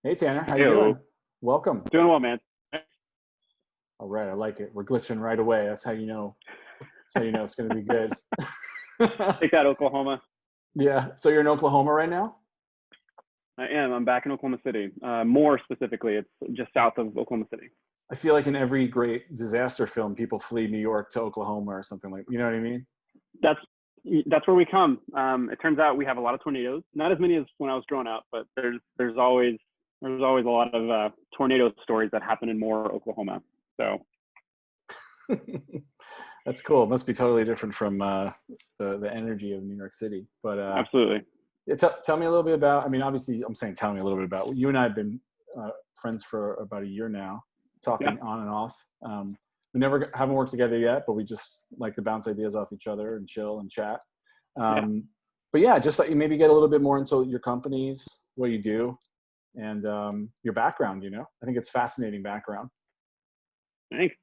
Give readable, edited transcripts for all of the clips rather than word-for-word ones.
Hey Tanner, how you Ew. doing? Welcome. Doing well, man. All right, I like it. We're glitching right away. That's how you know. That's how you know it's going to be good. Take that, Oklahoma. Yeah. So you're in Oklahoma right now? I am. I'm back in Oklahoma City. More specifically, it's just south of Oklahoma City. I feel like in every great disaster film, people flee New York to Oklahoma or something like. You know what I mean? That's that's where we come. It turns out we have a lot of tornadoes. Not as many as when I was growing up, but there's always a lot of tornado stories that happen in Moore, Oklahoma. So That's cool. It must be totally different from the energy of New York City. But absolutely. yeah, tell me a little bit about. I mean, obviously, I'm saying tell me a little bit about. You and I have been friends for about a year now, Yeah. talking on and off. We never haven't worked together yet, but we just like to bounce ideas off each other and chill and chat. Yeah. Um, but yeah, just let you maybe get a little bit more into your companies, what you do, and your background. I think it's fascinating background. Thanks.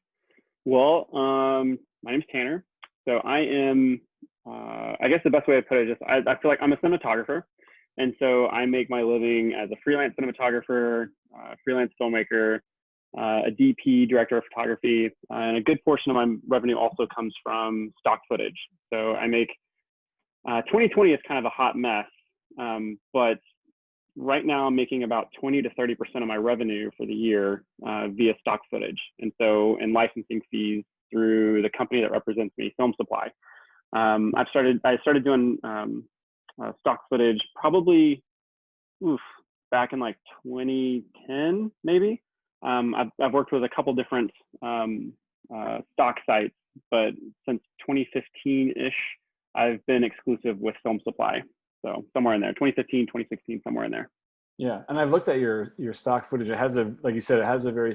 Well, my name's Tanner. So I am. I guess the best way to put it is just I feel like I'm a cinematographer, and so I make my living as a freelance cinematographer, freelance filmmaker, a DP, director of photography, and a good portion of my revenue also comes from stock footage. So I make 2020 is kind of a hot mess, but right now I'm making about 20 to 30% of my revenue for the year via stock footage, and licensing fees through the company that represents me, Film Supply. I started doing stock footage probably back in like 2010 maybe. I've worked with a couple different stock sites, but since 2015-ish, I've been exclusive with Film Supply. So somewhere in there, 2015, 2016, somewhere in there. Yeah, and I've looked at your stock footage. It has like you said, it has a very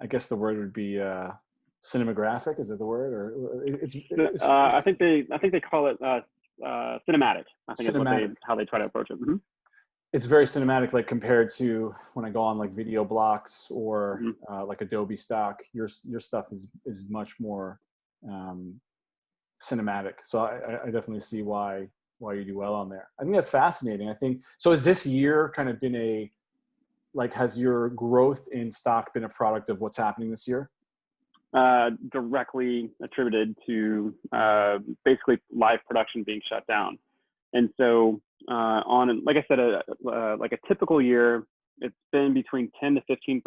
I guess the word would be cinematographic. Is it the word, or I think they call it cinematic. I think is cinematic? how they try to approach it. Mm-hmm. It's very cinematic, like compared to when I go on like Video Blocks or Mm-hmm. like Adobe stock. Your stuff is much more cinematic. So I definitely see why you do well on there. I think that's fascinating. I think so. Has this year kind of been has your growth in stock been a product of what's happening this year? Directly attributed to basically live production being shut down. And so like I said, like a typical year, it's been between 10 to 15%.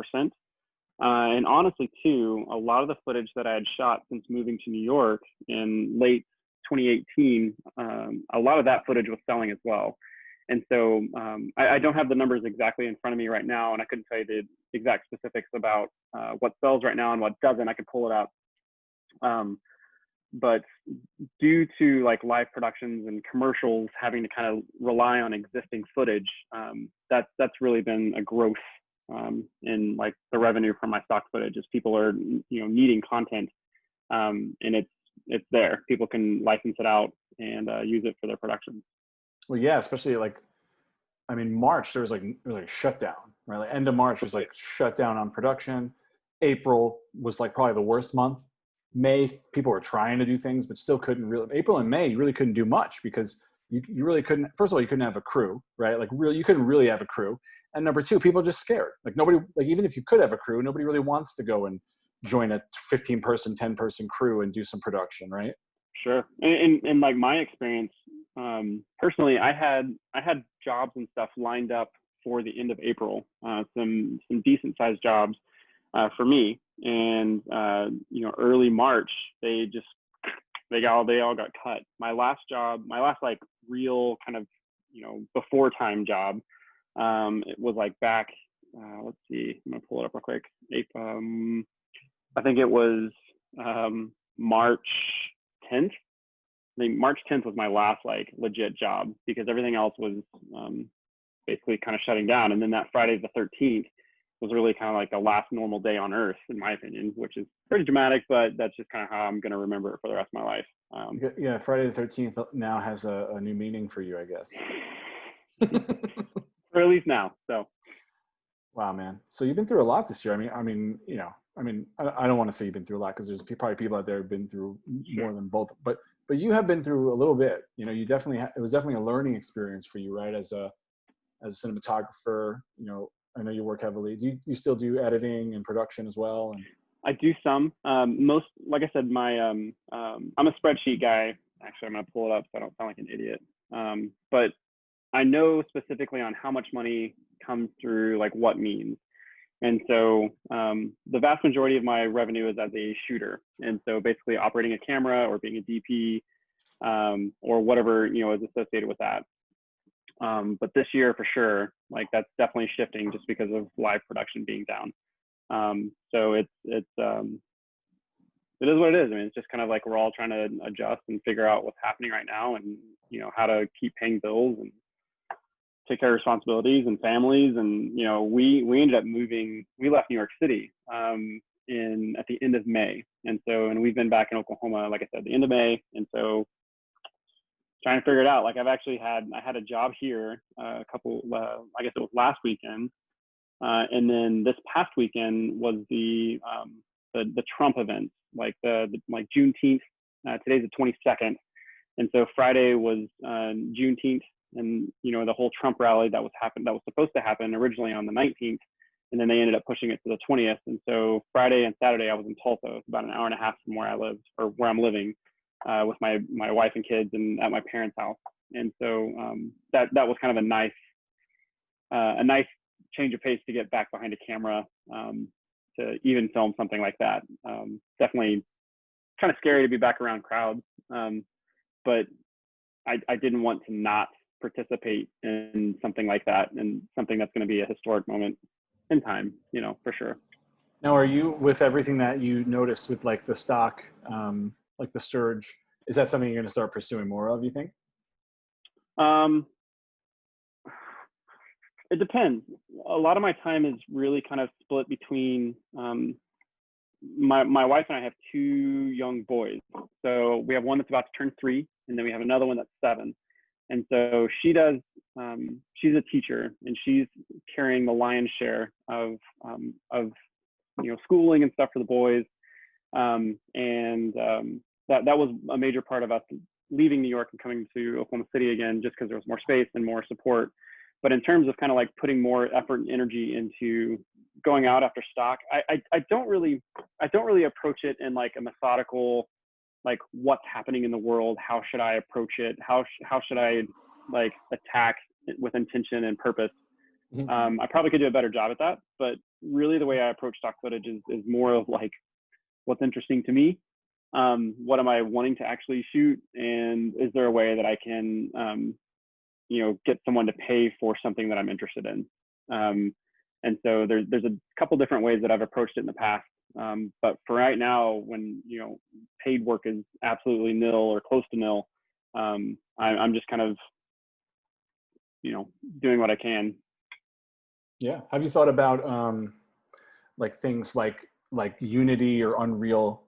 And honestly, too, a lot of the footage that I had shot since moving to New York in late 2018, a lot of that footage was selling as well. And so I don't have the numbers exactly in front of me right now, and I couldn't tell you the exact specifics about what sells right now and what doesn't. I could pull it up. But due to like live productions and commercials having to kind of rely on existing footage, that's really been a growth in like the revenue from my stock footage as people are needing content, and it's there. People can license it out and use it for their productions. Well, yeah, especially like I mean, March there was like a shutdown, right? Like end of March was like shut down on production. April was like probably the worst month. May, people were trying to do things, but still couldn't really. April and May, you really couldn't do much because you really couldn't. First of all, you couldn't have a crew, right? Like really, you couldn't really have a crew. And number two, people are just scared. Like nobody, like even if you could have a crew, nobody really wants to go and join a 15-person, 10-person crew and do some production, right? Sure. And like my experience, personally, I had jobs and stuff lined up for the end of April, some decent sized jobs for me, and early March they all got cut. My last like real kind of before time job, it was like back. Let's see, I'm gonna pull it up real quick. I think it was March 10th. I think March 10th was my last like legit job because everything else was basically kind of shutting down. And then that Friday the 13th was really kind of like the last normal day on Earth, in my opinion, which is pretty dramatic, but that's just kind of how I'm going to remember it for the rest of my life. Yeah, Friday the 13th now has a new meaning for you, I guess. Or at least now. So. Wow, man. So you've been through a lot this year. I don't want to say you've been through a lot because there's probably people out there who've been through more than both. But you have been through a little bit. You definitely it was definitely a learning experience for you, right? As as a cinematographer? You know, I know you work heavily. Do you still do editing and production as well? And I do some. Most, like I said, I'm a spreadsheet guy. Actually, I'm gonna pull it up so I don't sound like an idiot. But I know specifically on how much money comes through like what means. And so the vast majority of my revenue is as a shooter. And so basically operating a camera or being a DP or whatever, you know, is associated with that. But this year for sure, like that's definitely shifting just because of live production being down. So it is what it is. I mean, it's just kind of like we're all trying to adjust and figure out what's happening right now and, you know, how to keep paying bills and take care of responsibilities and families. And, you know, we ended up moving, we left New York City at the end of May. And we've been back in Oklahoma, like I said, the end of May. And so trying to figure it out. Like I had a job here I guess it was last weekend. And then this past weekend was the Trump event, like like Juneteenth. Today's the 22nd. And so Friday was Juneteenth, and you know the whole Trump rally that was supposed to happen originally on the 19th, and then they ended up pushing it to the 20th. And so Friday and Saturday I was in Tulsa, about an hour and a half from where I lived or where I'm living, with my wife and kids and at my parents' house. And so that was kind of a nice change of pace to get back behind a camera to even film something like that. Definitely kind of scary to be back around crowds, but I didn't want to not participate in something like that and something that's going to be a historic moment in time, you know, for sure. now, are you, with everything that you noticed with like the stock, like the surge, is that something you're going to start pursuing more of, you think? It depends. A lot of my time is really kind of split between my wife and I have two young boys. So we have one that's about to turn 3, and then we have another one that's 7. And so she's a teacher, and she's carrying the lion's share of you know, schooling and stuff for the boys. That was a major part of us leaving New York and coming to Oklahoma City again, just because there was more space and more support. But in terms of kind of like putting more effort and energy into going out after stock, I don't really approach it in like a methodical, like what's happening in the world, how should I approach it, how should I like attack with intention and purpose. I probably could do a better job at that, but really the way I approach stock footage is more of like what's interesting to me, what am I wanting to actually shoot, and is there a way that I can you know, get someone to pay for something that I'm interested in. And so there's a couple different ways that I've approached it in the past. But for right now, when, you know, paid work is absolutely nil or close to nil, I'm just kind of, you know, doing what I can. Yeah. Have you thought about like things like Unity or Unreal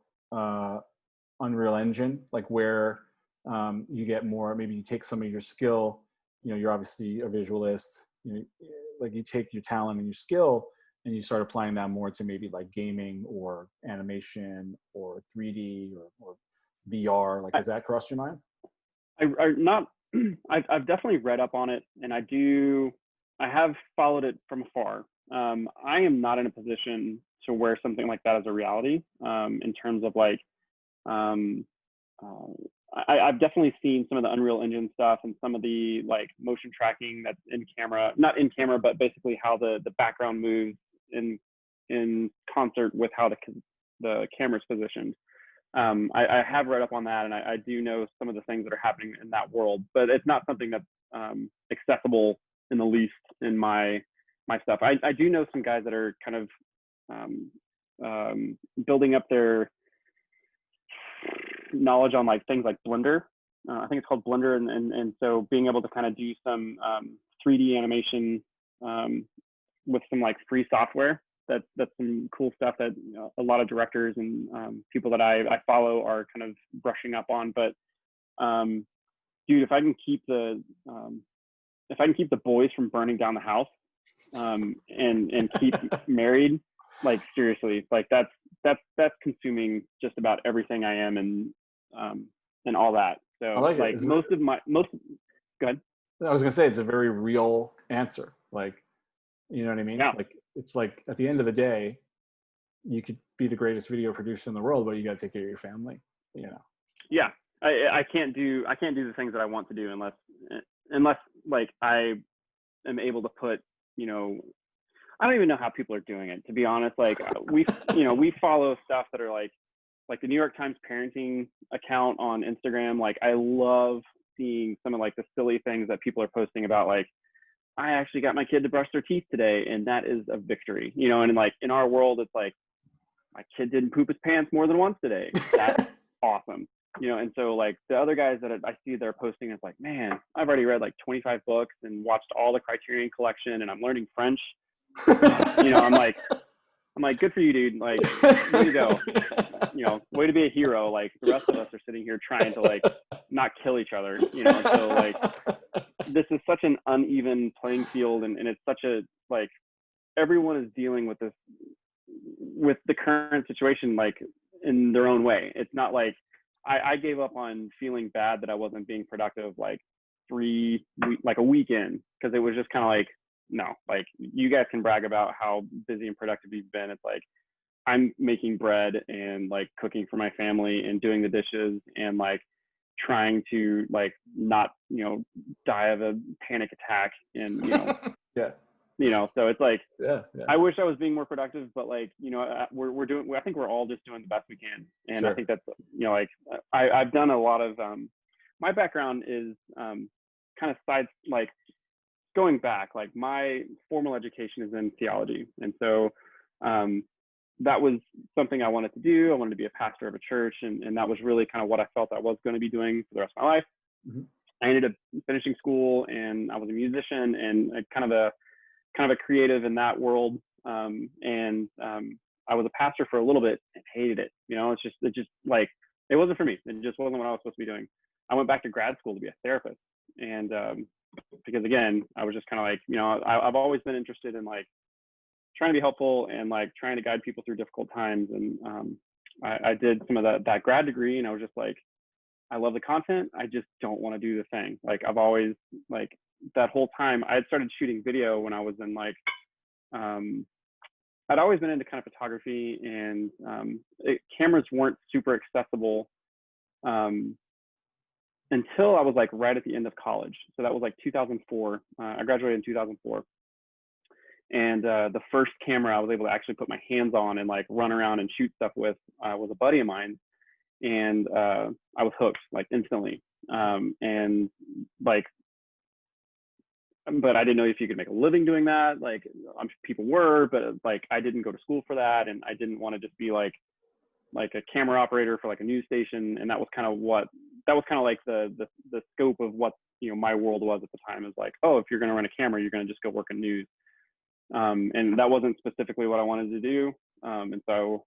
Engine, like where you get more, maybe you take some of your skill, you know, you're obviously a visualist, you know, like you take your talent and your skill and you start applying that more to maybe like gaming or animation or 3D or VR. Like, has that crossed your mind? I've definitely read up on it, and I have followed it from afar. I am not in a position to where something like that is a reality, in terms of like, I've definitely seen some of the Unreal Engine stuff and some of the like motion tracking that's not in camera, but basically how the background moves in concert with how the camera's positioned. I have read up on that, and I do know some of the things that are happening in that world, but it's not something that's accessible in the least in my stuff. I do know some guys that are kind of building up their knowledge on like things like Blender. I think it's called Blender, and so being able to kind of do some 3D animation with some like free software. That's some cool stuff that, you know, a lot of directors and people that I follow are kind of brushing up on. But dude, if I can keep the boys from burning down the house and keep married, like seriously, like that's consuming just about everything I am and all that. So I like it. Go ahead. I was gonna say it's a very real answer. Like, you know what I mean? Yeah. Like, it's like at the end of the day, you could be the greatest video producer in the world, but you got to take care of your family, you know? Yeah. I can't do the things that I want to do unless like I am able to put, you know, I don't even know how people are doing it, to be honest. Like we follow stuff that are like the New York Times parenting account on Instagram. Like I love seeing some of like the silly things that people are posting about, like, I actually got my kid to brush their teeth today, and that is a victory, you know. And like in our world, it's like, my kid didn't poop his pants more than once today. That's awesome, you know. And so like the other guys that I see they're posting, it's like, man, I've already read like 25 books and watched all the Criterion collection, and I'm learning French. You know, I'm like, good for you, dude. Like, way to go. You know, way to be a hero. Like the rest of us are sitting here trying to like not kill each other, you know. So like, this is such an uneven playing field, and it's such a, like, everyone is dealing with this, with the current situation, like in their own way. It's not like I gave up on feeling bad that I wasn't being productive like a week in, because it was just kind of like, no, like, you guys can brag about how busy and productive you've been. It's like, I'm making bread and like cooking for my family and doing the dishes and like trying to like not, you know, die of a panic attack, and you know, Yeah. you know, so it's like, Yeah. I wish I was being more productive, but like, you know, I think we're all just doing the best we can. And Sure. I think that's, you know, like I've done a lot of, my background is kind of like going back, like my formal education is in theology. And so that was something I wanted to do. I wanted to be a pastor of a church. And that was really kind of what I felt I was going to be doing for the rest of my life. Mm-hmm. I ended up finishing school, and I was a musician and kind of a creative in that world. I was a pastor for a little bit and hated it. You know, it just like, it wasn't for me. It just wasn't what I was supposed to be doing. I went back to grad school to be a therapist. And because again, I was just kind of like, you know, I've always been interested in like trying to be helpful and like trying to guide people through difficult times. And I did some of that grad degree, and I was just like, I love the content. I just don't want to do the thing. Like I've always, like, that whole time I had started shooting video when I was in like, I'd always been into kind of photography, and cameras weren't super accessible until I was like right at the end of college. So that was like 2004. I graduated in 2004. And the first camera I was able to actually put my hands on and like run around and shoot stuff with was a buddy of mine. And I was hooked like instantly. And like, but I didn't know if you could make a living doing that. Like, I'm sure people were, but like, I didn't go to school for that. And I didn't want to just be like a camera operator for like a news station. And that was kind of like the scope of what, you know, my world was at the time, is like, oh, if you're going to run a camera, you're going to just go work in news. And that wasn't specifically what I wanted to do. And so,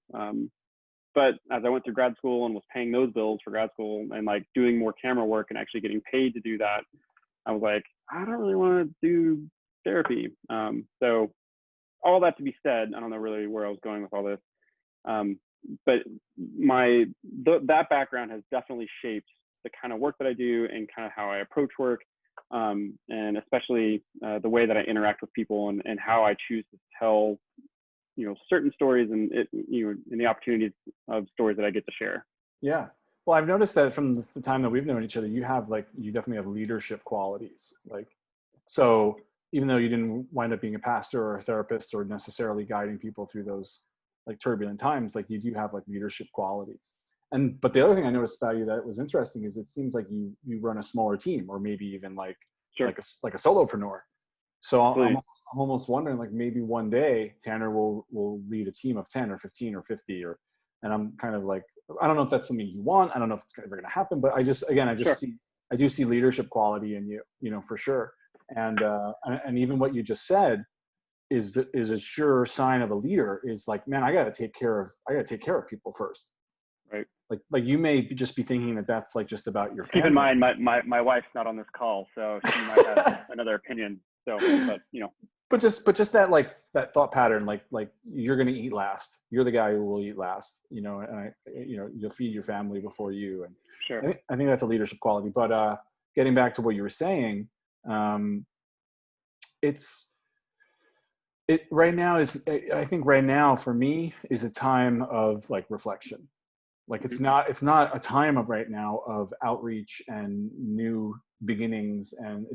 but as I went through grad school and was paying those bills for grad school and like doing more camera work and actually getting paid to do that, I was like, I don't really want to do therapy. So all that to be said, I don't know really where I was going with all this. But that background has definitely shaped the kind of work that I do and kind of how I approach work. And especially the way that I interact with people and how I choose to tell, you know, certain stories and the opportunities of stories that I get to share. Yeah. Well, I've noticed that from the time that we've known each other, you definitely have leadership qualities. Like, so even though you didn't wind up being a pastor or a therapist or necessarily guiding people through those like turbulent times, like you do have like leadership qualities. But the other thing I noticed about you that was interesting is it seems like you run a smaller team, or maybe even like, sure, like a solopreneur. So I'm almost wondering, like, maybe one day Tanner will lead a team of 10 or 15 or 50, and I'm kind of like, I don't know if that's something you want. I don't know if it's ever going to happen, but I do see leadership quality in you, you know, for sure. And even what you just said is a sure sign of a leader, is like, man, I got to take care of people first. Right. Like you may just be thinking that that's like just about your family. Keep in mind, my wife's not on this call, so she might have another opinion. So, but you know. But just that, like, that thought pattern, like you're going to eat last. You're the guy who will eat last, you know, and you'll feed your family before you. And sure. I think that's a leadership quality. But getting back to what you were saying, it right now is, I think right now for me is a time of like reflection. Like it's not a time of right now of outreach and new beginnings. And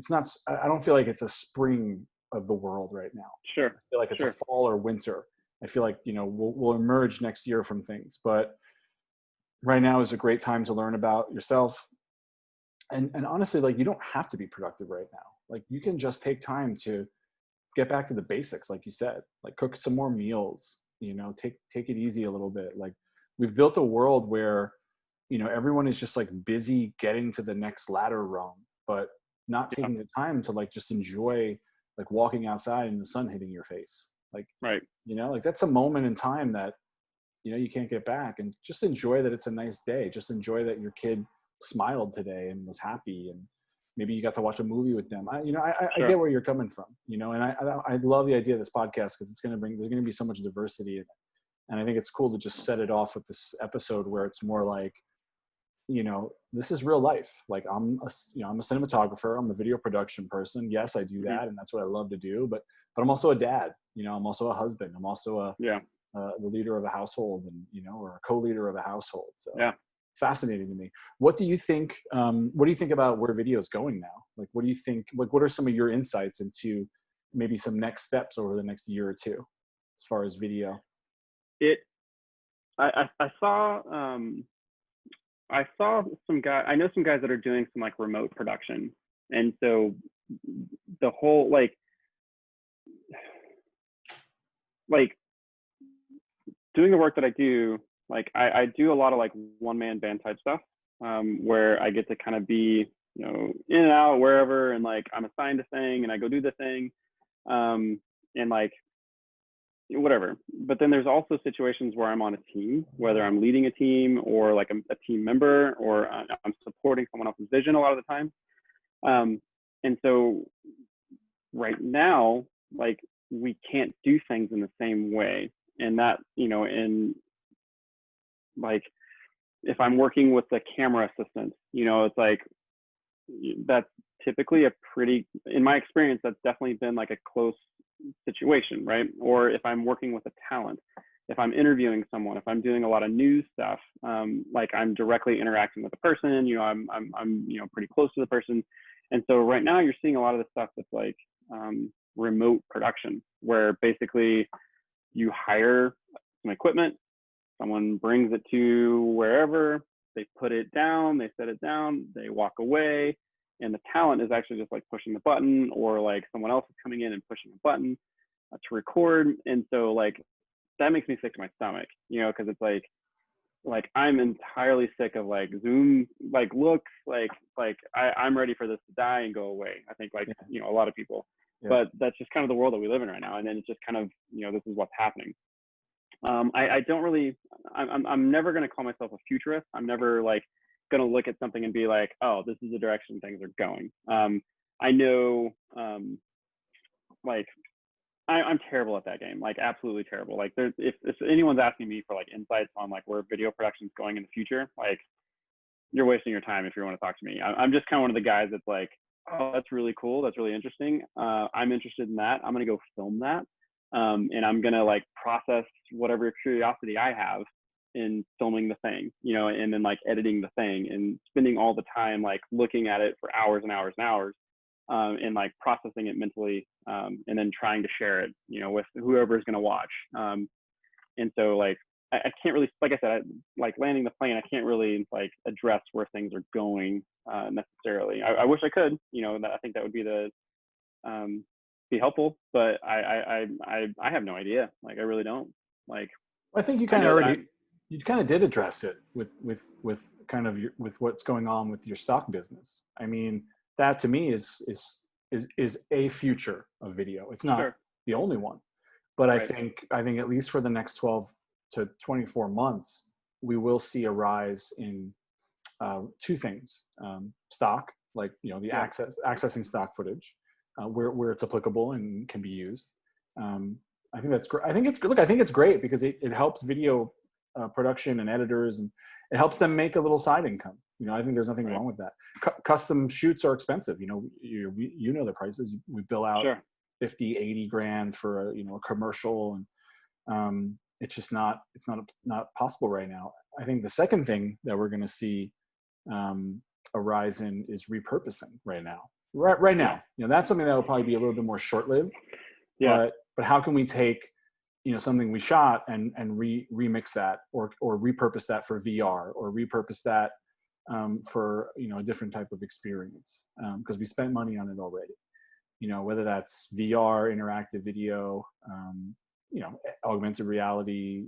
I don't feel like it's a spring of the world right now. Sure. I feel like it's a fall or winter. I feel like, we'll emerge next year from things, but right now is a great time to learn about yourself. And honestly, like you don't have to be productive right now. Like you can just take time to get back to the basics, like you said, like cook some more meals, take it easy a little bit. Like we've built a world where, everyone is just like busy getting to the next ladder rung, but not taking the time to like just enjoy like walking outside and the sun hitting your face. Like, right. Like that's a moment in time that, you can't get back, and just enjoy that it's a nice day. Just enjoy that your kid smiled today and was happy, and maybe you got to watch a movie with them. I get where you're coming from, and I love the idea of this podcast because there's going to be so much diversity in it. And I think it's cool to just set it off with this episode where it's more like, this is real life. Like I'm a cinematographer. I'm a video production person. Yes, I do that. And that's what I love to do. But I'm also a dad, I'm also a husband. I'm also the leader of a household, and, or a co-leader of a household. So fascinating to me. What do you think about where video is going now? Like, what do you think, like, what are some of your insights into maybe some next steps over the next year or two, as far as video? I saw some guys, I know some guys that are doing some like remote production. And so the whole, like doing the work that I do, like I do a lot of like one-man band type stuff, where I get to kind of be, in and out wherever, and like I'm assigned a thing and I go do the thing, and like whatever. But then there's also situations where I'm on a team, whether I'm leading a team or like a team member, or I'm supporting someone else's vision a lot of the time. And so right now, like we can't do things in the same way. And that, in like, if I'm working with a camera assistant, it's like, that's typically in my experience, that's definitely been like a close situation, right? Or if I'm working with a talent, if I'm interviewing someone, if I'm doing a lot of news stuff, like I'm directly interacting with the person, I'm pretty close to the person. And so right now you're seeing a lot of the stuff that's like remote production, where basically you hire some equipment, someone brings it to wherever, they put it down, they set it down, they walk away, and the talent is actually just like pushing the button, or like someone else is coming in and pushing a button to record. And so like that makes me sick to my stomach, because it's like I'm entirely sick of like Zoom like looks, like I'm ready for this to die and go away. I think like a lot of people, but that's just kind of the world that we live in right now. And then it's just kind of this is what's happening. I don't really, I'm never going to call myself a futurist. I'm never like going to look at something and be like, oh, this is the direction things are going. I know, like I'm terrible at that game, like absolutely terrible. Like if anyone's asking me for like insights on like where video production is going in the future, like you're wasting your time if you want to talk to me. I'm just kind of one of the guys that's like, oh, that's really cool. That's really interesting. I'm interested in that. I'm going to go film that. And I'm going to like process whatever curiosity I have in filming the thing, and then like editing the thing and spending all the time like looking at it for hours and hours and hours, and like processing it mentally, and then trying to share it, with whoever is going to watch. And so like I can't really, like I said, like landing the plane, I can't really like address where things are going necessarily. I wish I could, that I think that would be be helpful, but I have no idea. Like I really don't. Like I think you kind of did address it with kind of with what's going on with your stock business. I mean, that to me is a future of video. It's not the only one, but right. I think at least for the next 12 to 24 months, we will see a rise in two things: stock, like the accessing stock footage, where it's applicable and can be used. I think that's great. I think it's great because it helps video production and editors, and it helps them make a little side income. I think there's nothing wrong with that. Custom shoots are expensive. You know the prices. We bill out 50, 80 grand for a, a commercial. And it's just not possible right now. I think the second thing that we're going to see a rise in is repurposing right now. Right now, that's something that will probably be a little bit more short-lived. Yeah. But how can we take, something we shot and remix that or repurpose that for VR or repurpose that for, a different type of experience? Because we spent money on it already, whether that's VR, interactive video, augmented reality,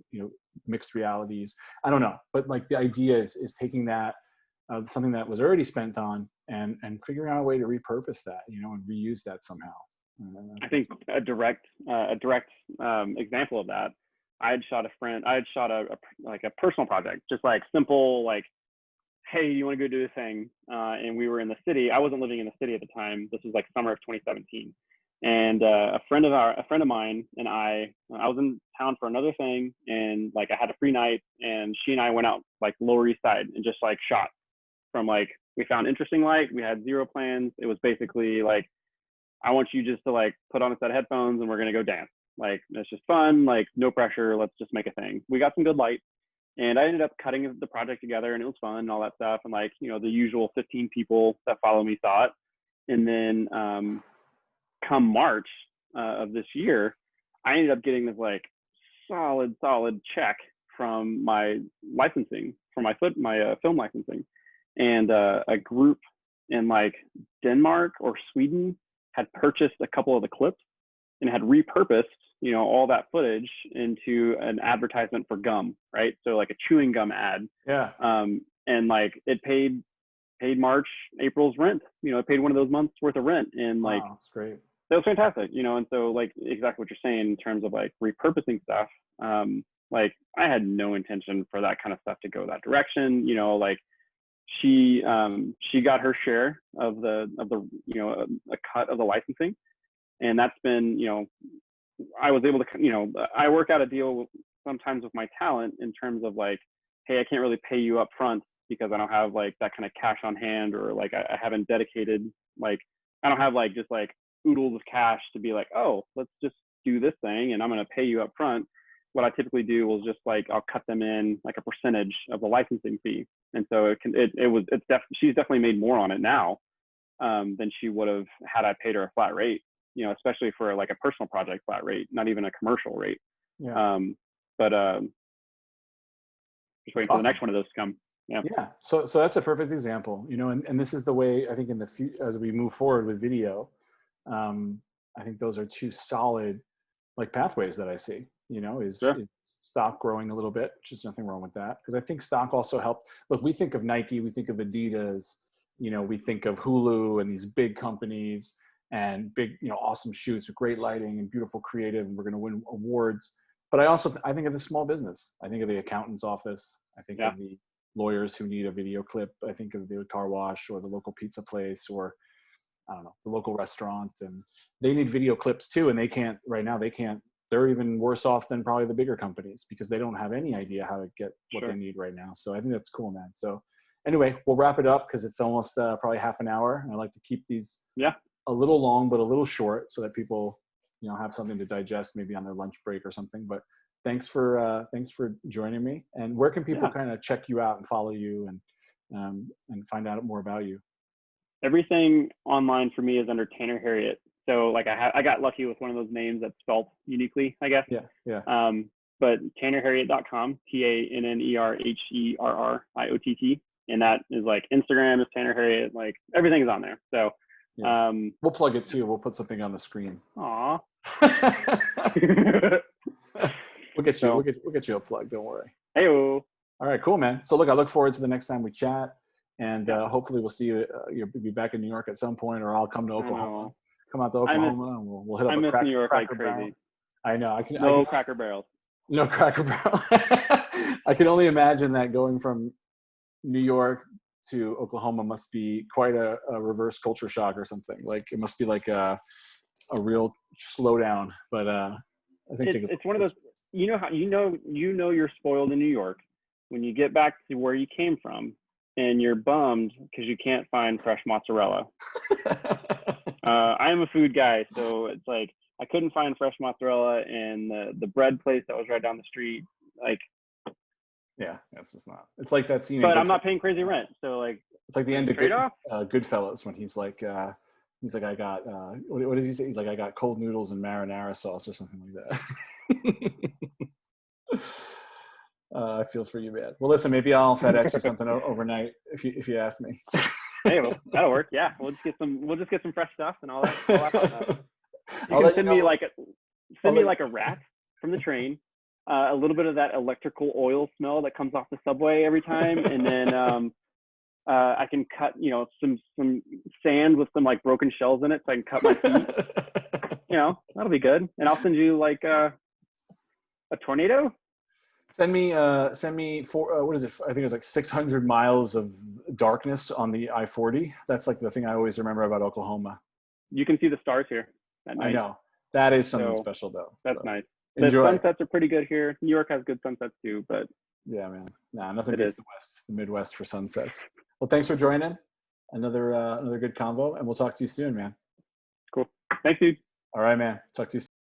mixed realities. I don't know, but like the idea is taking that, something that was already spent on and figuring out a way to repurpose that, and reuse that somehow. I think a direct example of that, I had shot a personal project, just like simple, like, hey, you want to go do this thing? And we were in the city. I wasn't living in the city at the time. This was like summer of 2017. And a friend of mine and I was in town for another thing, and like I had a free night, and she and I went out like Lower East Side and just like shot from like, we found interesting light. We had zero plans. It was basically like, I want you just to like put on a set of headphones and we're going to go dance. Like, it's just fun, like no pressure. Let's just make a thing. We got some good light, and I ended up cutting the project together, and it was fun and all that stuff. And like, the usual 15 people that follow me saw it. And then come March of this year, I ended up getting this like solid check from my licensing, from my film licensing. And a group in like Denmark or Sweden had purchased a couple of the clips and had repurposed, all that footage into an advertisement for gum, right? So like a chewing gum ad. Yeah. And like it paid March, April's rent. It paid one of those months worth of rent. And like, wow, that's great. That was fantastic, And so like exactly what you're saying in terms of like repurposing stuff. Like I had no intention for that kind of stuff to go that direction. Like she got her share of the a cut of the licensing, and that's been, I was able to, I work out a deal sometimes with my talent in terms of like, hey, I can't really pay you up front because I don't have like that kind of cash on hand, or like I haven't dedicated, like I don't have like just like oodles of cash to be like, oh, let's just do this thing and I'm going to pay you up front. What I typically do is just like, I'll cut them in like a percentage of the licensing fee. And so she's definitely made more on it now than she would have had I paid her a flat rate, especially for like a personal project flat rate, not even a commercial rate. Yeah. But just waiting for the next one of those to come. Yeah. Yeah. So that's a perfect example, and this is the way I think in the future, as we move forward with video, I think those are two solid like pathways that I see, is stock growing a little bit, which is nothing wrong with that. Because I think stock also helped. Look, we think of Nike, we think of Adidas, we think of Hulu and these big companies and big, awesome shoots with great lighting and beautiful creative, and we're going to win awards. But I think of the small business. I think of the accountant's office. I think of the lawyers who need a video clip. I think of the car wash or the local pizza place, or I don't know, the local restaurant, and they need video clips too. And they're even worse off than probably the bigger companies because they don't have any idea how to get what they need right now. So I think that's cool, man. So anyway, we'll wrap it up because it's almost probably half an hour. And I like to keep these a little long, but a little short so that people, have something to digest maybe on their lunch break or something. But thanks for joining me. And where can people kind of check you out and follow you and find out more about you? Everything online for me is under Tanner Herriott. So like I got lucky with one of those names that's spelled uniquely, I guess. Yeah. But TannerHerriott.com, TannerHerriott, and that is like Instagram is Tanner Herriott. Like everything is on there. So we'll plug it too. We'll put something on the screen. Aw. We'll get you a plug. Don't worry. Hey-o. All right, cool, man. So look, I look forward to the next time we chat. And hopefully we'll see you. You'll be back in New York at some point, or I'll come to Oklahoma. Come out to Oklahoma, and we'll hit up a New York like crazy. Barrel. I know. Cracker Barrels. No Cracker Barrel. I can only imagine that going from New York to Oklahoma must be quite a reverse culture shock or something. Like it must be like a real slowdown. But I think it's one of those. How you're spoiled in New York when you get back to where you came from. And you're bummed because you can't find fresh mozzarella. I am a food guy, so it's like I couldn't find fresh mozzarella in the bread place that was right down the street. Like, yeah, it's just not. It's like that scene. But I'm not paying crazy rent, so like, it's like the end of trade-off. Goodfellas when he's like, I got what does he say? He's like, I got cold noodles and marinara sauce or something like that. I feel for you, man. Well, listen, maybe I'll FedEx you something overnight if you ask me. Hey, well, that'll work. Yeah, we'll just get some fresh stuff and all that. Stuff. You can send me like a rat from the train, a little bit of that electrical oil smell that comes off the subway every time, and then I can cut some sand with some like broken shells in it, so I can cut my feet. That'll be good. And I'll send you like a tornado. Send me what is it? I think it was like 600 miles of darkness on the I-40. That's like the thing I always remember about Oklahoma. You can see the stars here at night. I know. That is something special though. That's nice. Enjoy. The sunsets are pretty good here. New York has good sunsets too, but yeah, man. Nah, nothing beats the West, the Midwest for sunsets. Well, thanks for joining. Another good convo, and we'll talk to you soon, man. Cool. Thanks, dude. All right, man. Talk to you soon.